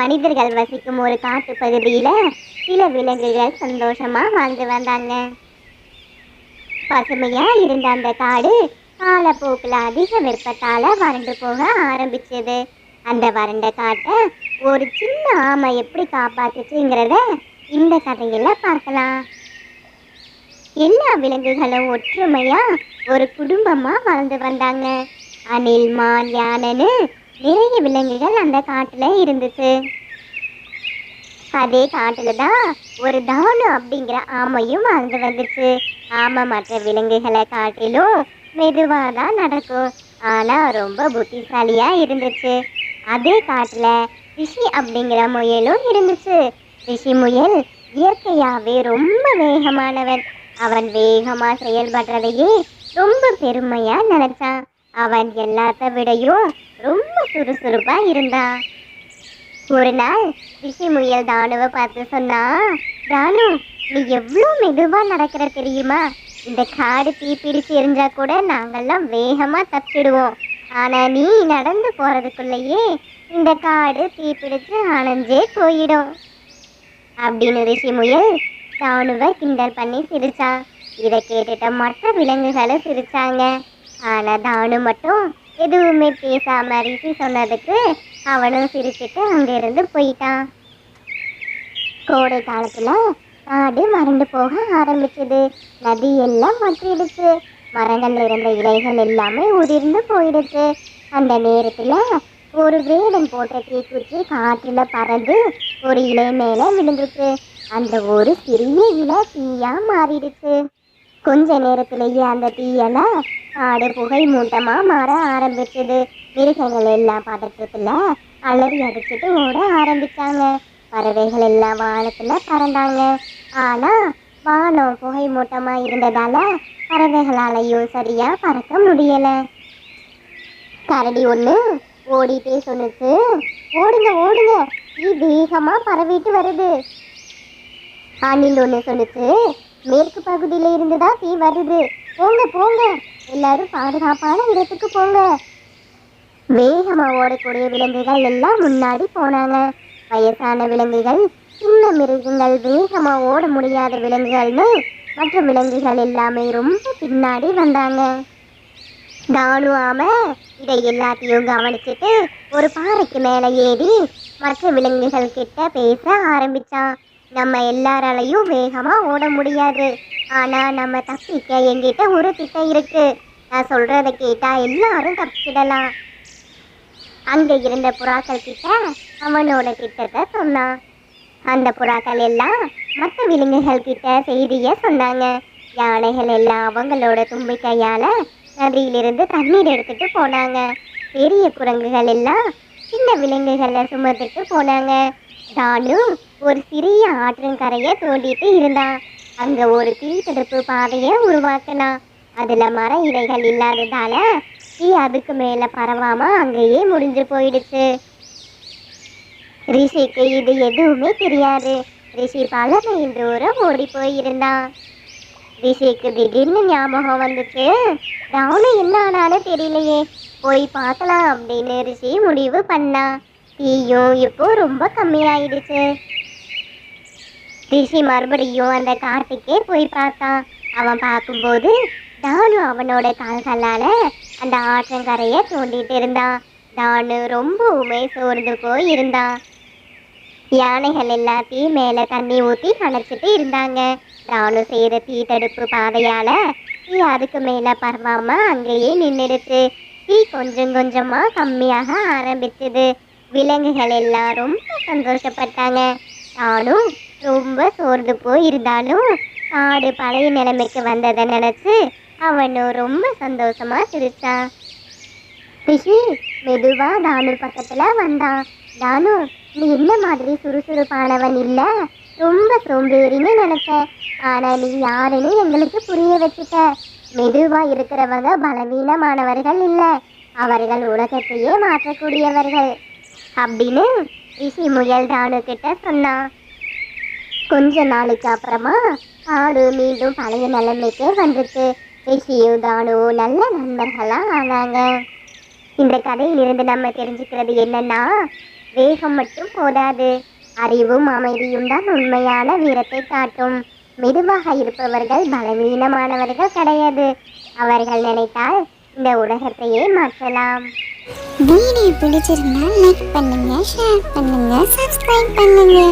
மனிதர்கள் வசிக்கும் ஒரு காட்டு பகுதியில சில விலங்குகள் சந்தோஷமா வாழ்ந்து வந்தாங்க. பசுமையா இருந்த அந்த காடு காலப்போக்கில் அதிக வெப்பத்தால வறண்டு போக ஆரம்பிச்சது. அந்த வறண்ட காட்டை ஒரு சின்ன ஆமை எப்படி காப்பாத்துச்சுங்கிறத இந்த கதையில பார்க்கலாம். எல்லா விலங்குகளும் ஒற்றுமையா ஒரு குடும்பமா வாழ்ந்து வந்தாங்க. அணில், மான், யானைன்னு நிறைய விலங்குகள் அந்த காட்டுல இருந்துச்சு. அதே காட்டுல தான் ஒரு தானு அப்படிங்கிற ஆமையும் வாழ்ந்து வந்துச்சு. ஆமை மற்ற விலங்குகளை காட்டிலும் மெதுவா தான் நடக்கும், ஆனா ரொம்ப புத்திசாலியா இருந்துச்சு. அதே காட்டுல ரிஷி அப்படிங்கிற முயலும் இருந்துச்சு. ரிஷி முயல் இயற்கையாவே ரொம்ப வேகமானவன். அவன் வேகமா செயல்படுறதையே ரொம்ப பெருமையா நினைச்சான். அவன் எல்லாத்த விடையும் ரொம்ப சுறுசுறுப்பா இருந்தான். ஒரு நாள் ரிஷி முயல் தானுவை பார்த்து சொன்னா, தானு, நீ எவ்வளோ மெதுவா நடக்கிற தெரியுமா? இந்த காடு தீ பிடிச்சு எரிஞ்சா கூட நாங்கெல்லாம் வேகமா தப்பிடுவோம். ஆனா நீ நடந்து போறதுக்குள்ளேயே இந்த காடு தீ பிடிச்சு அணைஞ்சே போயிடும் அப்படின்னு ரிஷி முயல் தானுவை கிண்டல் பண்ணி சிரிச்சான். இதை கேட்டுட்ட மற்ற விலங்குகளும் சிரிச்சாங்க. ஆனா தானு மட்டும் எதுவுமே பேசாம ரிஷி சொன்னதுக்கு அவனும் சிரிச்சுட்டு அங்கிருந்து போயிட்டான். கோடை காலத்துல காடு வறண்டு போக ஆரம்பிச்சது. நதி எல்லாம் வற்றிடுச்சு. மரங்கள்ல இருந்த இலைகள் எல்லாமே உதிர்ந்து போயிடுச்சு. அந்த நேரத்துல ஒரு வேடம் போட்ட தீக்குச்சி காற்றுல பறந்து ஒரு இலை மேல விழுந்துச்சு. அந்த ஒரு சிறிய இலை தீயா மாறிடுச்சு. கொஞ்ச நேரத்திலேயே அந்த தீயல காடு புகை மூட்டமா மாற ஆரம்பிச்சது. மிருகங்கள் எல்லாம் பதற்றத்துல அலறி அடிச்சுட்டு ஓட ஆரம்பிச்சாங்க. பறவைகள் எல்லாம் வானத்துல பறந்தாங்க. ஆனா வானம் புகை மூட்டமா இருந்ததால பறவைகளாலையும் சரியா பறக்க முடியல. கரடி ஒண்ணு ஓடிட்டே சொன்னுச்சு, ஓடுங்க ஓடுங்க, தீ வேகமா பரவிட்டு வருது. அணில் ஒண்ணு சொன்னுச்சு, மேற்கு பகுதியில இருந்துதான் தீ வருது, போங்க போங்க, எல்லாரும் பாதுகாப்பான இடத்துக்கு போங்க. வேகமா ஓடக்கூடிய விலங்குகள் எல்லாம் முன்னாடி போனாங்க. வயசான விலங்குகள், சின்ன மிருகங்கள், வேகமா ஓட முடியாத விலங்குகள்னு மற்ற விலங்குகள் எல்லாமே ரொம்ப பின்னாடி வந்தாங்க. தானு ஆமை இதை எல்லாத்தையும் கவனிச்சுட்டு ஒரு பாறைக்கு மேல ஏறி மற்ற விலங்குகள் கிட்ட பேச ஆரம்பிச்சான். நம்ம எல்லாராலையும் வேகமா ஓட முடியாது, ஆனா நம்ம தப்பிக்க என்கிட்ட ஒரு திட்டம் இருக்கு. நான் சொல்றதை கேட்டா எல்லாரும் தப்பிச்சிடலாம். அங்க இருந்த புறாக்கள் கிட்ட அவனோட திட்டத்தை சொன்னான். அந்த புறாக்கள் எல்லாம் மற்ற விலங்குகள் கிட்ட செய்திய சொன்னாங்க. யானைகள் எல்லாம் அவங்களோட தும்பிக்கையால நதியிலிருந்து தண்ணீர் எடுத்துட்டு போனாங்க. பெரிய குரங்குகள் எல்லாம் சின்ன விலங்குகளை சுமந்துட்டு போனாங்க. தானு ஒரு சிறிய ஆற்றங்கரையை தோண்டிட்டு இருந்தான். அங்க ஒரு தீ தடுப்பு பாதையை உருவாக்கினான். அதுல மர இலைகள் இல்லாததால தீ அதுக்கு மேல பரவாம அங்கேயே முடிஞ்சு போயிடுச்சு. ரிஷிக்கு இது எதுவுமே தெரியாது. ரிஷி பல மைல் தூரம் ஓடி போயிருந்தான். ரிஷிக்கு திடீர்னு ஞாபகம் வந்துச்சு, தானு என்ன ஆனாலும் தெரியலையே, போய் பார்க்கலாம் அப்படின்னு ரிஷி முடிவு பண்ணான். தீயும் இப்போ ரொம்ப கம்மியாயிடுச்சு. ரிஷி மறுபடியும் அந்த காட்டுக்கே போய் பார்த்தான். அவன் பார்க்கும்போது தானு அவனோட கால்களால அந்த ஆற்றங்கரையை தோண்டிட்டு இருந்தான். தானு ரொம்பவுமே சோர்ந்து போய் இருந்தான். யானைகள் எல்லாத்தையும் மேல தண்ணி ஊற்றி அணைச்சிட்டு இருந்தாங்க. தானு செய்த தீ தடுப்பு பாதையால தீ அதுக்கு மேல பரவாம அங்கேயே நின்றுடுச்சு. தீ கொஞ்சம் கொஞ்சமா கம்மியாக ஆரம்பிச்சது. விலங்குகள் எல்லாம் ரொம்ப சந்தோஷப்பட்டாங்க. தானும் ரொம்ப சோர்ந்து போய் இருந்தாலும் காடு பழைய நிலைமைக்கு வந்ததை நினைச்சு அவனும் ரொம்ப சந்தோஷமா சிரிச்சான். ரிஷி மெதுவா தானு பக்கத்துல வந்தான். தானு, நீ என்ன மாதிரி சுறுசுறுப்பானவன் இல்ல, ரொம்ப சோம்பேறின்னு நினைச்சேன். ஆனா நீ யாருன்னு எங்களுக்கு புரிய வச்சுட்ட. மெதுவா இருக்கிறவங்க பலவீனமானவர்கள் இல்ல, அவர்கள் உலகத்தையே மாற்றக்கூடியவர்கள் அப்படின்னு ரிஷி முயல் தானு கிட்ட சொன்னான். கொஞ்ச நாளைக்கு அப்புறமா காடு மீண்டும் பழைய நிலைமைக்கு வந்துச்சு. ரிஷியும் தானுவும் நல்ல நண்பர்களா ஆனாங்க. இந்த கதையிலிருந்து நம்ம தெரிஞ்சுக்கிறது என்னன்னா, வேகம் மட்டும் போதாது, அறிவும் அமைதியும் தான் உண்மையான வீரத்தை காட்டும். மெதுவாக இருப்பவர்கள் பலவீனமானவர்கள் கிடையாது. அவர்கள் நினைத்தால் இந்த உலகத்தையே மாற்றலாம். வீடியோ பிடிச்சிருந்தா லைக் பண்ணுங்க, ஷேர் பண்ணுங்க, சப்ஸ்கிரைப் பண்ணுங்க.